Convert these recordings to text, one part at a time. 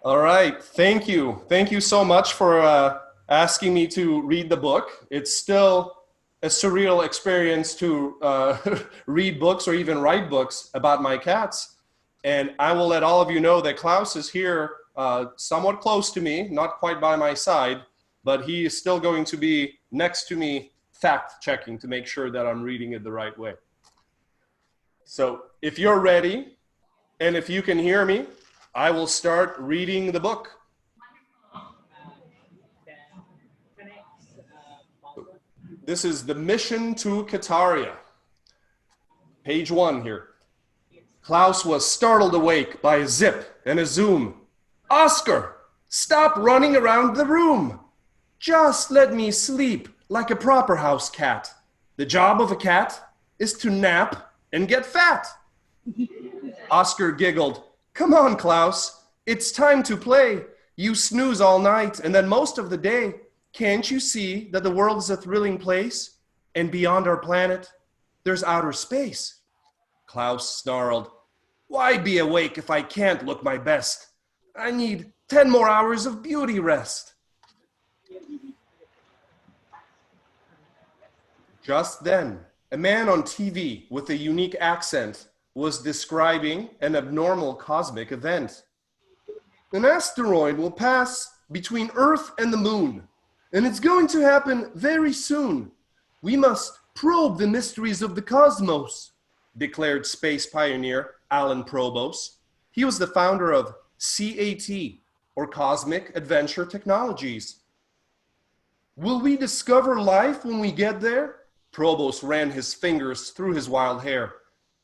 All right, thank you. Thank you so much for asking me to read the book. It's still a surreal experience to read books or even write books about my cats. And I will let all of you know that Klaus is here somewhat close to me, not quite by my side, but he is still going to be next to me fact checking to make sure that I'm reading it the right way. So if you're ready and if you can hear me, I will start reading the book. This is The Mission to Cataria. Page 1 here. Klaus was startled awake by a zip and a zoom. Oscar, stop running around the room. Just let me sleep like a proper house cat. The job of a cat is to nap and get fat. Oscar giggled. Come on, Klaus. It's time to play. You snooze all night and then most of the day. Can't you see that the world is a thrilling place? And beyond our planet, there's outer space. Klaus snarled. Why be awake if I can't look my best? I need 10 more hours of beauty rest. Just then, a man on TV with a unique accent was describing an abnormal cosmic event. An asteroid will pass between Earth and the moon, and it's going to happen very soon. We must probe the mysteries of the cosmos, declared space pioneer Alan Probos. He was the founder of CAT, or Cosmic Adventure Technologies. Will we discover life when we get there? Probos ran his fingers through his wild hair.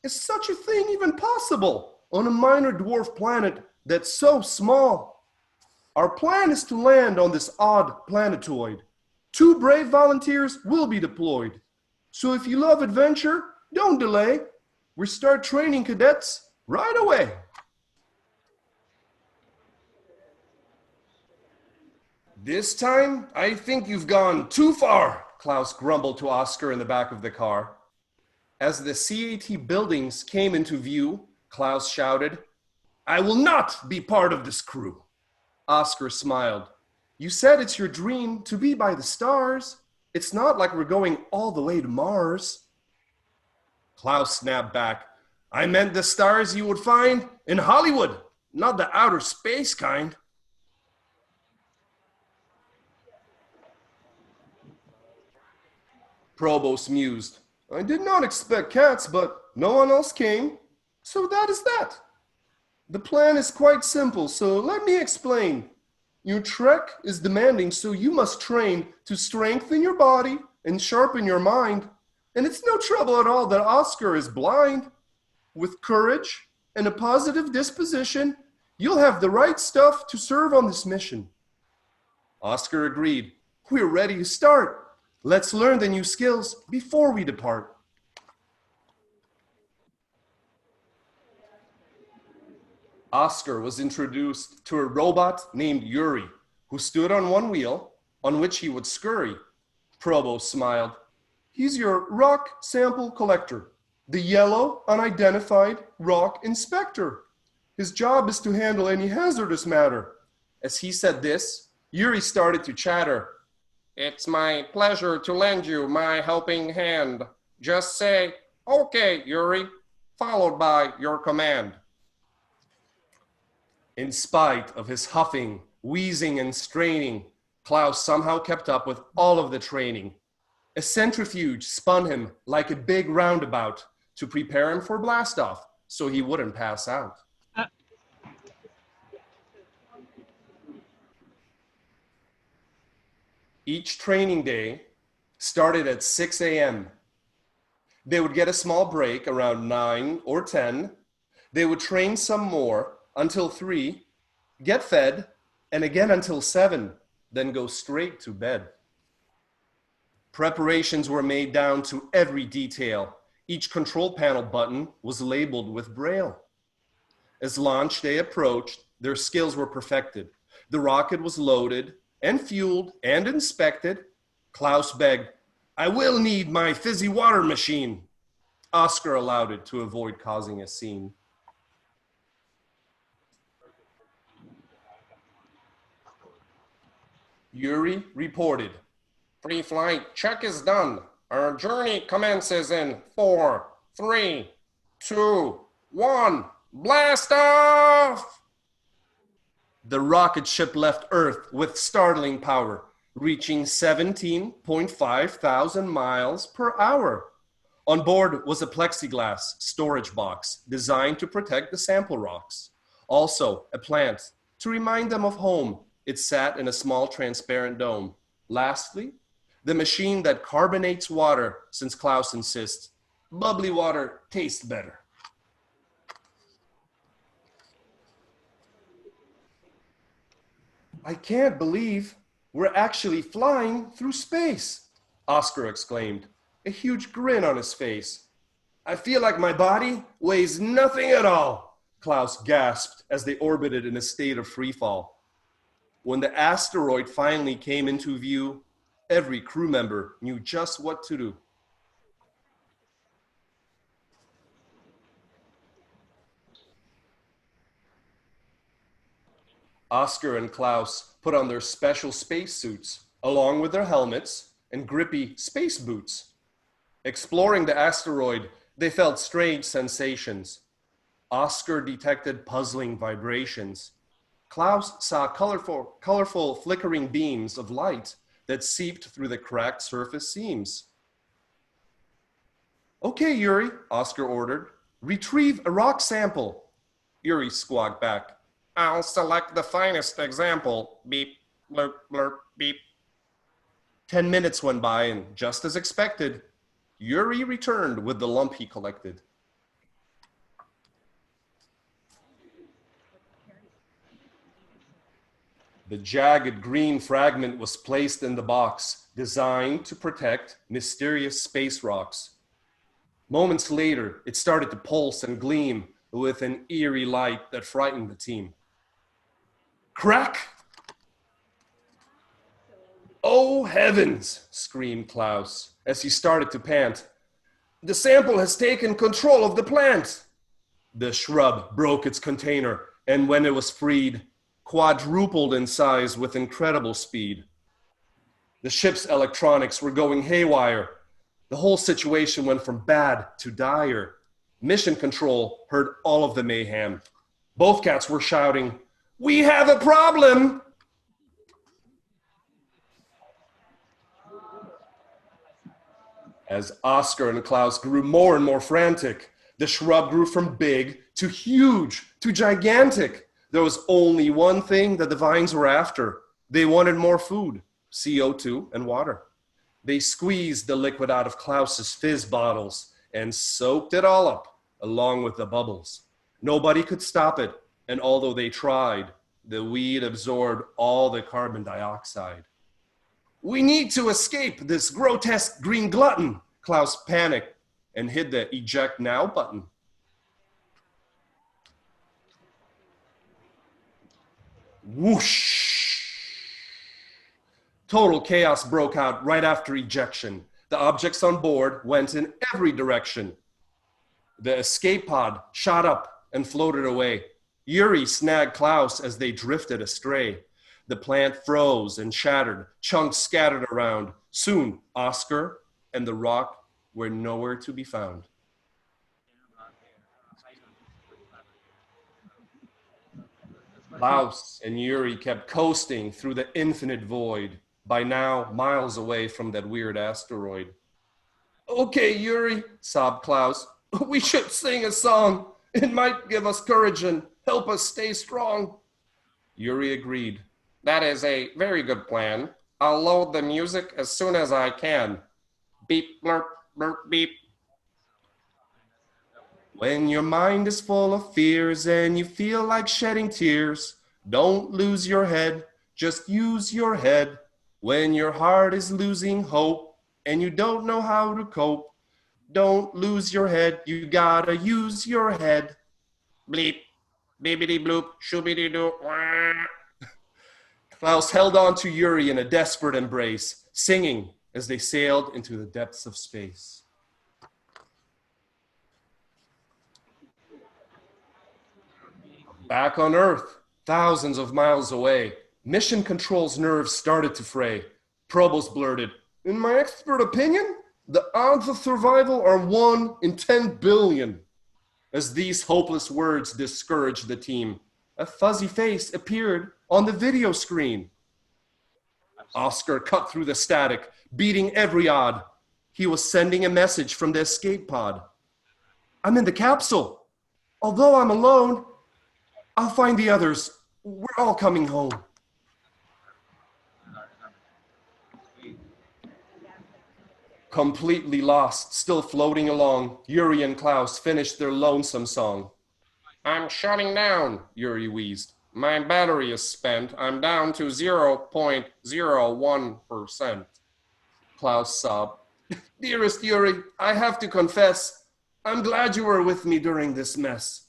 Is such a thing even possible on a minor dwarf planet that's so small? Our plan is to land on this odd planetoid. 2 brave volunteers will be deployed. So if you love adventure, don't delay. We start training cadets right away. This time, I think you've gone too far, Klaus grumbled to Oscar in the back of the car. As the CAT buildings came into view, Klaus shouted, I will not be part of this crew. Oscar smiled. You said it's your dream to be by the stars. It's not like we're going all the way to Mars. Klaus snapped back. I meant the stars you would find in Hollywood, not the outer space kind. Probos mused. I did not expect cats, but no one else came. So that is that. The plan is quite simple, so let me explain. Your trek is demanding, so you must train to strengthen your body and sharpen your mind. And it's no trouble at all that Oscar is blind. With courage and a positive disposition, you'll have the right stuff to serve on this mission. Oscar agreed. We're ready to start. Let's learn the new skills before we depart. Oscar was introduced to a robot named Yuri, who stood on one wheel, on which he would scurry. Probo smiled. He's your rock sample collector, the yellow unidentified rock inspector. His job is to handle any hazardous matter. As he said this, Yuri started to chatter. It's my pleasure to lend you my helping hand. Just say, okay, Yuri, followed by your command. In spite of his huffing, wheezing, and straining, Klaus somehow kept up with all of the training. A centrifuge spun him like a big roundabout to prepare him for blastoff so he wouldn't pass out. Each training day started at 6 a.m. They would get a small break around 9 or 10. They would train some more until 3, get fed, and again until 7, then go straight to bed. Preparations were made down to every detail. Each control panel button was labeled with Braille. As launch day approached, their skills were perfected. The rocket was loaded and fueled and inspected. Klaus begged, I will need my fizzy water machine. Oscar allowed it to avoid causing a scene. Yuri reported, "Pre-flight check is done. Our journey commences in 4, 3, 2, 1. Blast off!" The rocket ship left Earth with startling power, reaching 17.5 thousand miles per hour. On board was a plexiglass storage box designed to protect the sample rocks. Also, a plant to remind them of home. It sat in a small transparent dome. Lastly, the machine that carbonates water, since Klaus insists bubbly water tastes better. "I can't believe we're actually flying through space," Oscar exclaimed, a huge grin on his face. "I feel like my body weighs nothing at all," Klaus gasped as they orbited in a state of freefall. When the asteroid finally came into view, every crew member knew just what to do. Oscar and Klaus put on their special spacesuits, along with their helmets and grippy space boots. Exploring the asteroid, they felt strange sensations. Oscar detected puzzling vibrations. Klaus saw colorful flickering beams of light that seeped through the cracked surface seams. "Okay, Yuri," Oscar ordered. "Retrieve a rock sample." Yuri squawked back, "I'll select the finest example. Beep, blurp, blurp, beep." 10 minutes went by, and just as expected, Yuri returned with the lump he collected. The jagged green fragment was placed in the box, designed to protect mysterious space rocks. Moments later, it started to pulse and gleam with an eerie light that frightened the team. "Crack!" "Oh heavens!" screamed Klaus as he started to pant. "The sample has taken control of the plant." The shrub broke its container, and when it was freed, quadrupled in size with incredible speed. The ship's electronics were going haywire. The whole situation went from bad to dire. Mission Control heard all of the mayhem. Both cats were shouting, "We have a problem!" As Oscar and Klaus grew more and more frantic, the shrub grew from big to huge to gigantic. There was only one thing that the vines were after. They wanted more food, CO2 and water. They squeezed the liquid out of Klaus's fizz bottles and soaked it all up, along with the bubbles. Nobody could stop it, and although they tried, the weed absorbed all the carbon dioxide. "We need to escape this grotesque green glutton," Klaus panicked and hit the eject now button. Whoosh! Total chaos broke out right after ejection. The objects on board went in every direction. The escape pod shot up and floated away. Yuri snagged Klaus as they drifted astray. The plant froze and shattered, chunks scattered around. Soon, Oscar and the rock were nowhere to be found. Klaus and Yuri kept coasting through the infinite void, by now miles away from that weird asteroid. "Okay, Yuri," sobbed Klaus, "we should sing a song. It might give us courage and help us stay strong." Yuri agreed. "That is a very good plan. I'll load the music as soon as I can. Beep, blurp, blurp, beep." When your mind is full of fears and you feel like shedding tears, don't lose your head, just use your head. When your heart is losing hope and you don't know how to cope, don't lose your head, you gotta use your head. Bleep, bibbidi bloop, shoobidi doo. Klaus held on to Yuri in a desperate embrace, singing as they sailed into the depths of space. Back on Earth, thousands of miles away, Mission Control's nerves started to fray. Provost blurted, "In my expert opinion, the odds of survival are 1 in 10 billion. As these hopeless words discouraged the team, a fuzzy face appeared on the video screen. Oscar cut through the static, beating every odd. He was sending a message from the escape pod. "I'm in the capsule. Although I'm alone, I'll find the others. We're all coming home." Completely lost, still floating along, Yuri and Klaus finished their lonesome song. "I'm shutting down," Yuri wheezed. "My battery is spent. I'm down to 0.01%. Klaus sobbed. "Dearest Yuri, I have to confess, I'm glad you were with me during this mess."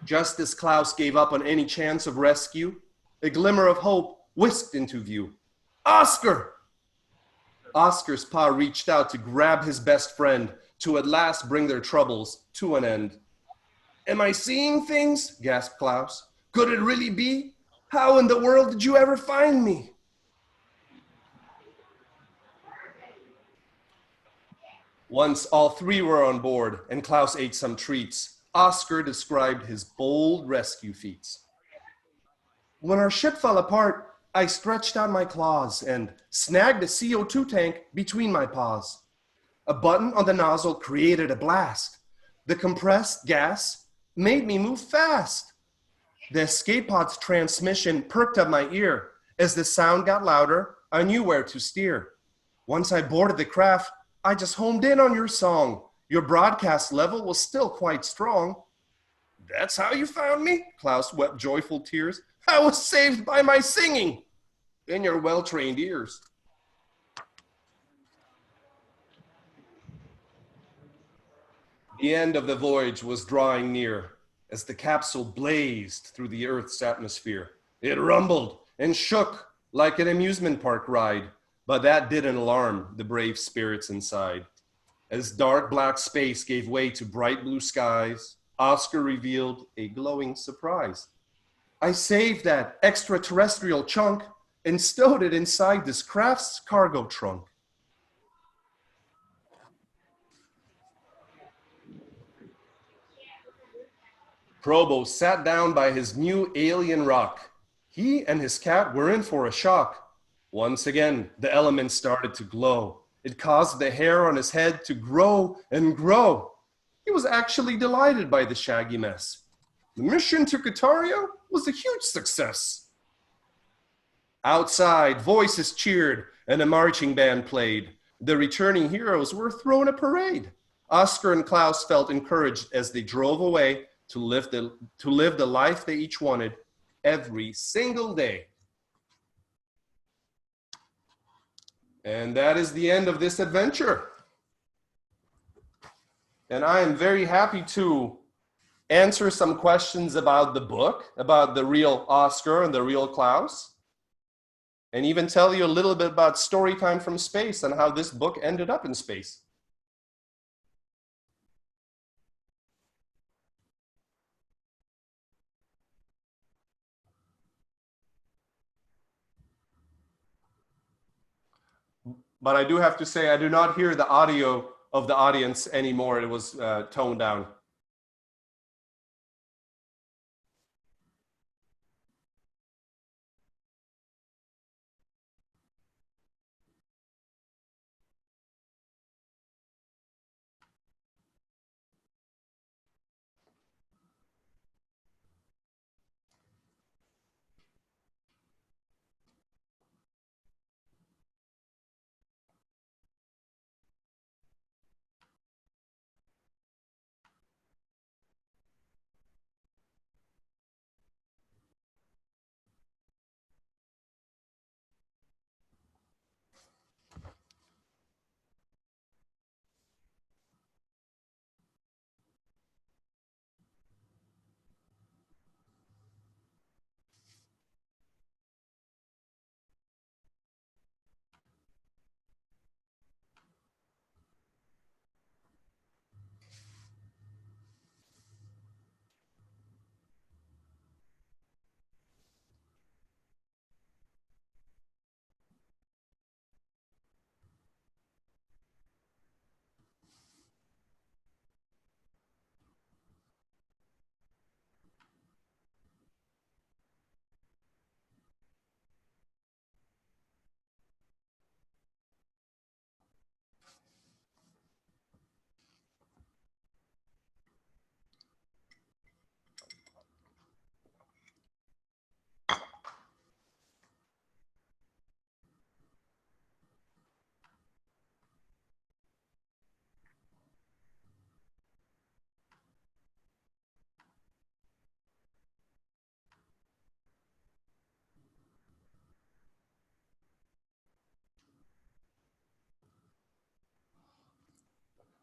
Just as Klaus gave up on any chance of rescue, a glimmer of hope whisked into view. "Oscar!" Oscar's pa reached out to grab his best friend to at last bring their troubles to an end. "Am I seeing things?" gasped Klaus. "Could it really be? How in the world did you ever find me?" Once all three were on board and Klaus ate some treats, Oscar described his bold rescue feats. "When our ship fell apart, I stretched out my claws and snagged a CO2 tank between my paws. A button on the nozzle created a blast. The compressed gas made me move fast. The escape pod's transmission perked up my ear. As the sound got louder, I knew where to steer. Once I boarded the craft, I just homed in on your song. Your broadcast level was still quite strong." "That's how you found me?" Klaus wept joyful tears. "I was saved by my singing in your well-trained ears." The end of the voyage was drawing near as the capsule blazed through the Earth's atmosphere. It rumbled and shook like an amusement park ride, but that didn't alarm the brave spirits inside. As dark black space gave way to bright blue skies, Oscar revealed a glowing surprise. "I saved that extraterrestrial chunk and stowed it inside this craft's cargo trunk." Probo sat down by his new alien rock. He and his cat were in for a shock. Once again, the elements started to glow. It caused the hair on his head to grow and grow. He was actually delighted by the shaggy mess. The mission to Cataria was a huge success. Outside, voices cheered and a marching band played. The returning heroes were throwing a parade. Oscar and Klaus felt encouraged as they drove away to live the life they each wanted every single day. And that is the end of this adventure. And I am very happy to answer some questions about the book, about the real Oscar and the real Klaus, and even tell you a little bit about Storytime from Space and how this book ended up in space. But I do have to say, I do not hear the audio of the audience anymore. It was toned down.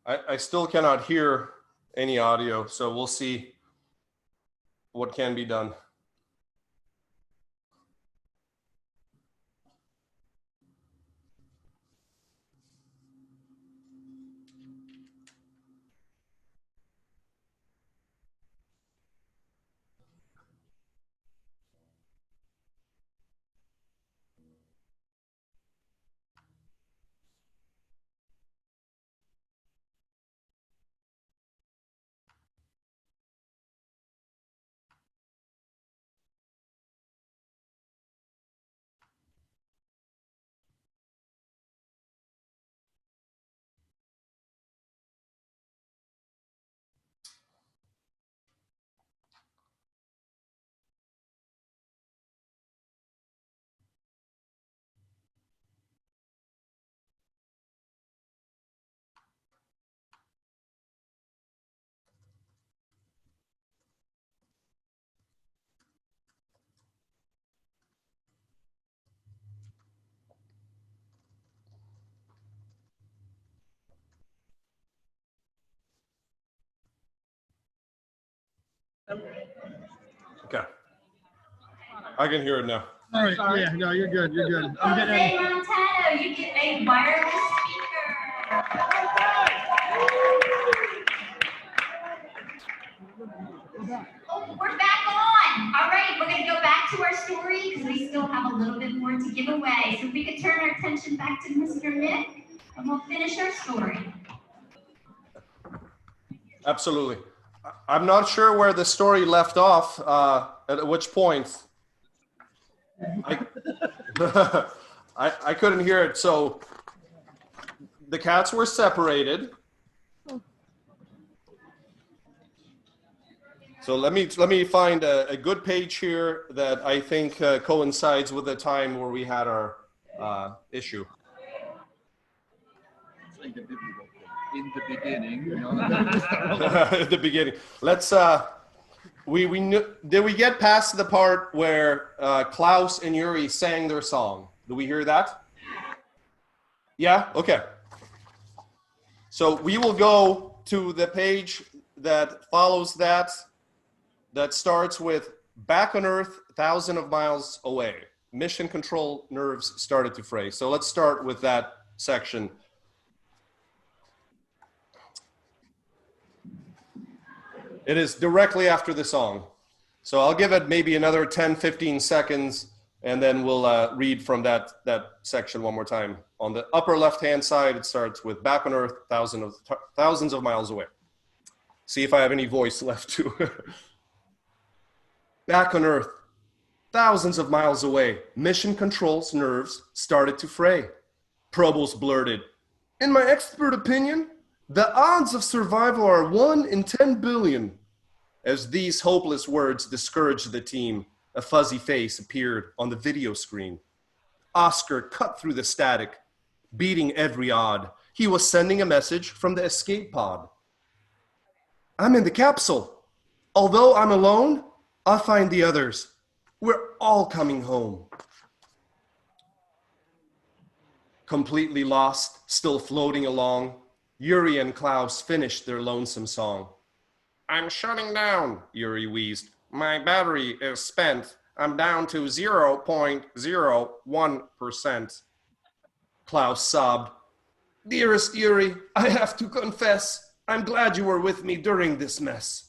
I still cannot hear any audio, so we'll see what can be done. Okay. I can hear it now. All right. Sorry. Yeah, no, you're good. You're good. I'm getting Montana, you get a wireless speaker. Oh, we're back on. All right, we're going to go back to our story because we still have a little bit more to give away. So if we could turn our attention back to Mr. Mick, and we'll finish our story. Absolutely. I'm not sure where the story left off, at which point. I couldn't hear it. So the cats were separated. So let me find a good page here that I think coincides with the time where we had our issue. In the beginning, you know. At the beginning. Let's we knew, did we get past the part where Klaus and Yuri sang their song? Do we hear that? Yeah? Okay. So we will go to the page that follows that starts with back on Earth, 1,000 of miles away. Mission control nerves started to fray. So let's start with that section. It is directly after the song. So I'll give it maybe another 10, 15 seconds, and then we'll read from that section one more time. On the upper left-hand side, it starts with back on Earth, thousands of miles away. See if I have any voice left to. Back on Earth, thousands of miles away, mission control's nerves started to fray. Probles blurted, "In my expert opinion, the odds of survival are 1 in 10 billion. As these hopeless words discouraged the team, a fuzzy face appeared on the video screen. Oscar cut through the static, beating every odd. He was sending a message from the escape pod. "I'm in the capsule. Although I'm alone, I'll find the others. We're all coming home." Completely lost, still floating along, Yuri and Klaus finished their lonesome song. "I'm shutting down," Yuri wheezed. "My battery is spent. I'm down to 0.01%. Klaus sobbed. "Dearest Yuri, I have to confess, I'm glad you were with me during this mess."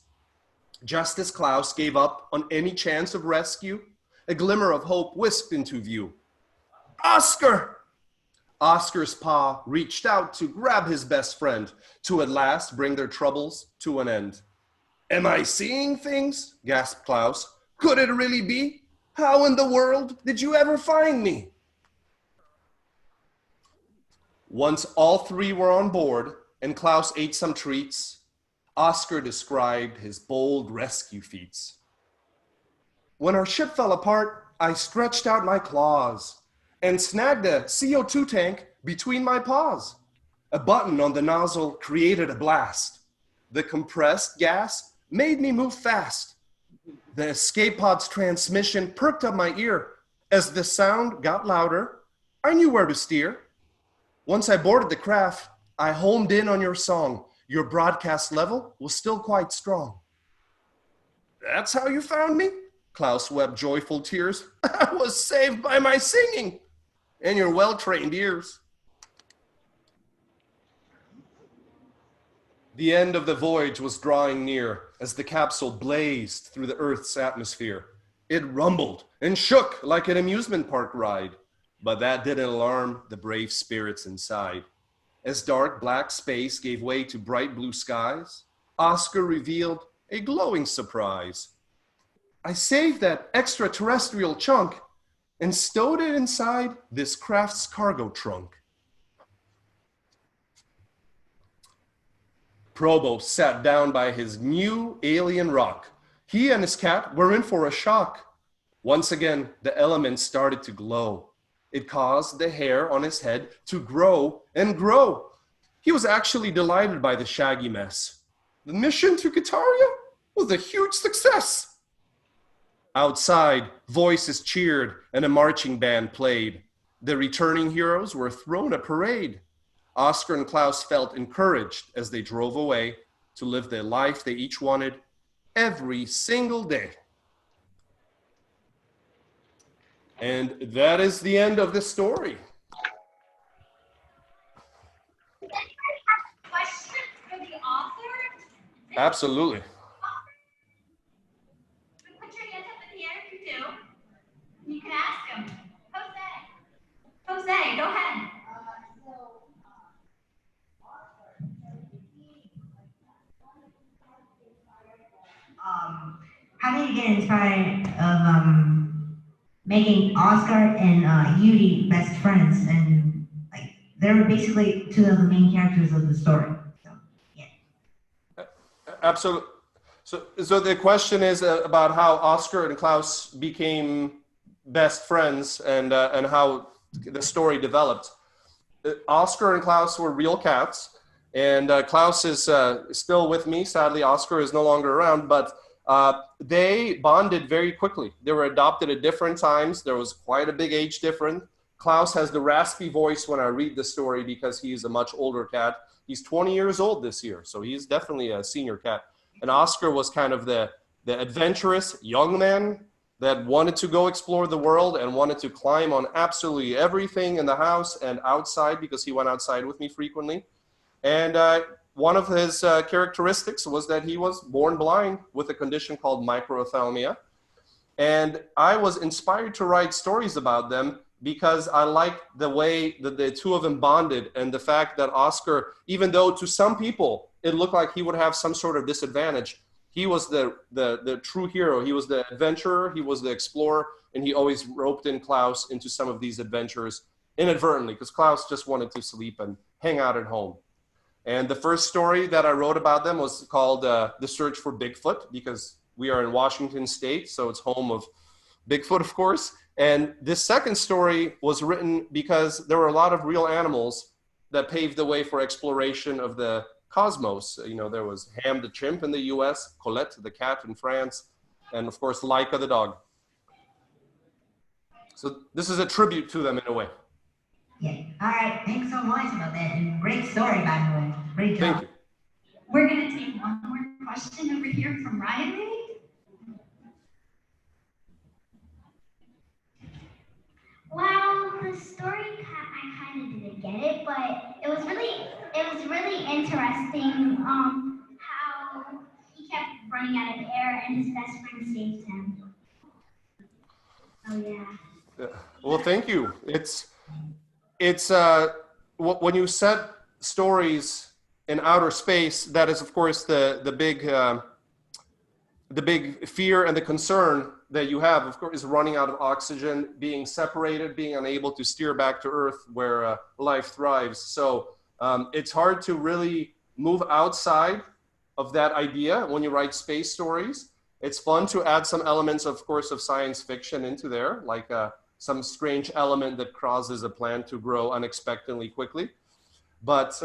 Just as Klaus gave up on any chance of rescue, a glimmer of hope whisked into view. "Oscar!" Oscar's paw reached out to grab his best friend, to at last bring their troubles to an end. "Am I seeing things?" gasped Klaus. "Could it really be? How in the world did you ever find me?" Once all three were on board and Klaus ate some treats, Oscar described his bold rescue feats. "When our ship fell apart, I stretched out my claws and snagged a CO2 tank between my paws. A button on the nozzle created a blast. The compressed gas made me move fast. The escape pod's transmission perked up my ear. As the sound got louder, I knew where to steer. Once I boarded the craft, I homed in on your song. your broadcast level was still quite strong. That's how you found me? Klaus wept joyful tears. I was saved by my singing and your well-trained ears. The end of the voyage was drawing near as the capsule blazed through the Earth's atmosphere. It rumbled and shook like an amusement park ride, but that didn't alarm the brave spirits inside. As dark black space gave way to bright blue skies, Oscar revealed a glowing surprise. I saved that extraterrestrial chunk and stowed it inside this craft's cargo trunk. Probo sat down by his new alien rock. He and his cat were in for a shock. Once again, the elements started to glow. It caused the hair on his head to grow and grow. He was actually delighted by the shaggy mess. The mission to Cataria was a huge success. Outside, voices cheered and a marching band played. The returning heroes were thrown a parade. Oscar and Klaus felt encouraged as they drove away to live the life they each wanted every single day. And that is the end of the story. Question for the author? Absolutely. Put your hands up in the air if you do. You can ask him. Jose, go ahead. How did you get inspired of making Oscar and Yudi best friends, and like they were basically two of the main characters of the story? So, yeah. Absolutely. So the question is about how Oscar and Klaus became best friends and how the story developed. Oscar and Klaus were real cats, and Klaus is still with me. Sadly, Oscar is no longer around, but they bonded very quickly. They were adopted at different times. There was quite a big age difference. Klaus has the raspy voice when I read the story because he's a much older cat. He's 20 years old this year, so he's definitely a senior cat. And Oscar was kind of the adventurous young man that wanted to go explore the world and wanted to climb on absolutely everything in the house and outside because he went outside with me frequently. And one of his characteristics was that he was born blind with a condition called microphthalmia. And I was inspired to write stories about them because I liked the way that the two of them bonded and the fact that Oscar, even though to some people it looked like he would have some sort of disadvantage, he was the true hero. He was the adventurer, he was the explorer, and he always roped in Klaus into some of these adventures inadvertently because Klaus just wanted to sleep and hang out at home. And the first story that I wrote about them was called The Search for Bigfoot, because we are in Washington State, so it's home of Bigfoot, of course. And this second story was written because there were a lot of real animals that paved the way for exploration of the cosmos. You know, there was Ham the chimp in the US, Colette the cat in France, and of course, Laika the dog. So this is a tribute to them in a way. Yeah. All right. Thanks so much about that. And great story, by the way. Great job. Thank you. We're going to take one more question over here from Riley. Well, the story, I kind of didn't get it, but it was really interesting how he kept running out of air and his best friend saved him. Oh, yeah. Well, thank you. It's when you set stories in outer space, that is, of course, the big fear and the concern that you have, of course, is running out of oxygen, being separated, being unable to steer back to Earth where life thrives. So it's hard to really move outside of that idea when you write space stories. It's fun to add some elements, of course, of science fiction into there, like some strange element that causes a plant to grow unexpectedly quickly. But,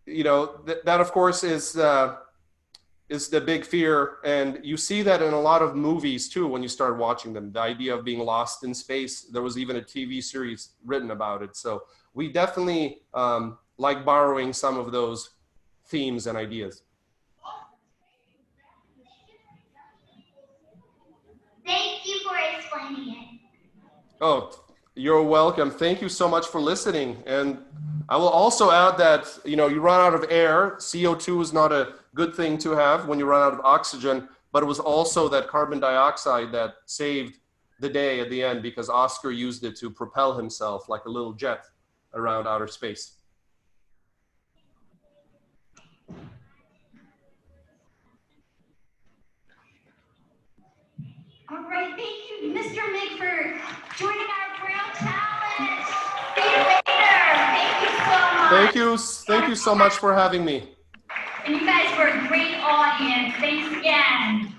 you know, that of course is the big fear. And you see that in a lot of movies too, when you start watching them, the idea of being lost in space. There was even a TV series written about it. So we definitely like borrowing some of those themes and ideas. Thank you for explaining it. Oh, you're welcome. Thank you so much for listening. And I will also add that, you know, you run out of air. CO2 is not a good thing to have when you run out of oxygen, but it was also that carbon dioxide that saved the day at the end, because Oscar used it to propel himself like a little jet around outer space. All right, thank you, Mr. Mick, for joining our Braille Challenge. See you later. Thank you so much. Thank you so much for having me. And you guys were a great audience. Thanks again.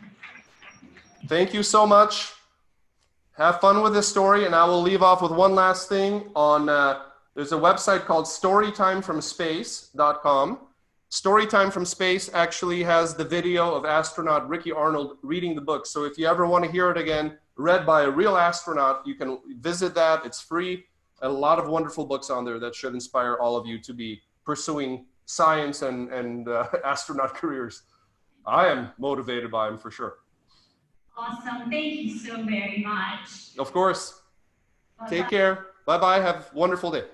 Thank you so much. Have fun with this story, and I will leave off with one last thing. On there's a website called storytimefromspace.com. Storytime from Space actually has the video of astronaut Ricky Arnold reading the book. So if you ever want to hear it again, read by a real astronaut, you can visit that. It's free. A lot of wonderful books on there that should inspire all of you to be pursuing science and astronaut careers. I am motivated by them for sure. Awesome. Thank you so very much. Of course. Bye-bye. Take care. Bye-bye. Have a wonderful day.